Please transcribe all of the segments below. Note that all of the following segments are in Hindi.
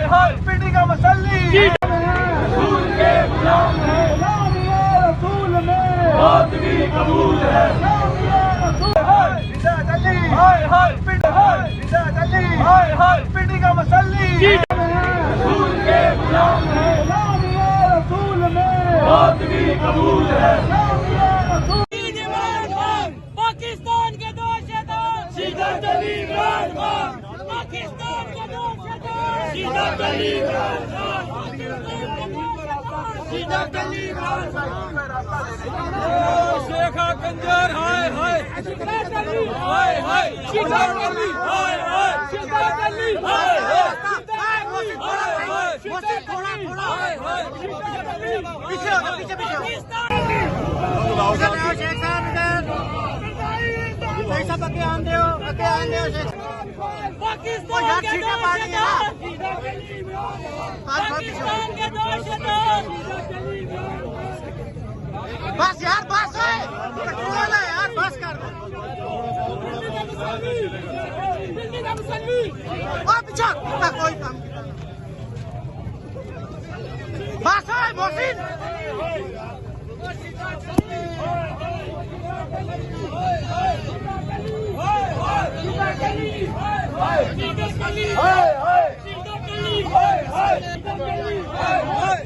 हाय हाय पीढ़ी का मसल्ली रसूल के गुलाम है नाम या रसूल में मौत भी कबूल है नाम या रसूल हाय निजात अली हाय हाय पीढ़ी हाय निजात अली हाय हाय पीढ़ी का मसल्ली रसूल के गुलाम है नाम या रसूल में मौत भी कबूल है नाम या रसूल पाकिस्तान के दो शहदां निजात अली इमरान खान पाकिस्तान के दो शहदां निजात अली इमरान खान निजात अली इमरान शेखा कंजर हाय हाय हाय हाय शिदात अली हाय हाय शिदात अली हाय हाय पीछे शेख साहब इधर सब आगे आंदे हो शेख पाकिस्तान के दो शहदां पाकिस्तान के दो शहदां बस यार बस है पेट्रोल है यार बस कर और पीछे कोई काम बस है मोहसिन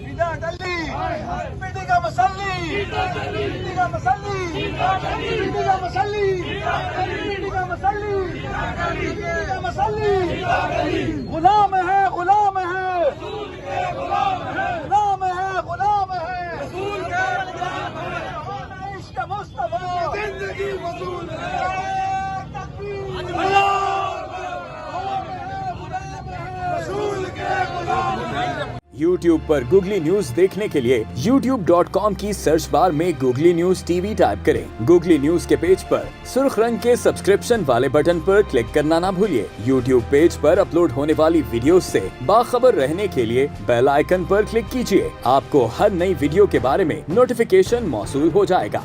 निजात अली पीढ़ी का मसल्ली पीढ़ी का मसल्ली पीढ़ी का मसल्ली पीढ़ी का मसल्ली पीढ़ी का मसल्ली गुलाम है गुलाम है गुलाम है गुलाम है रसूल के गुलाम है इश्क मुस्तफा जिंदगी वसूल है YouTube पर गूगली न्यूज देखने के लिए youtube.com की सर्च बार में गूगली न्यूज टीवी टाइप करें। गूगली न्यूज के पेज पर सुर्ख रंग के सब्सक्रिप्शन वाले बटन पर क्लिक करना ना भूलिए। YouTube पेज पर अपलोड होने वाली वीडियोस से बाखबर रहने के लिए बेल आइकन पर क्लिक कीजिए। आपको हर नई वीडियो के बारे में नोटिफिकेशन मौसूल हो जाएगा।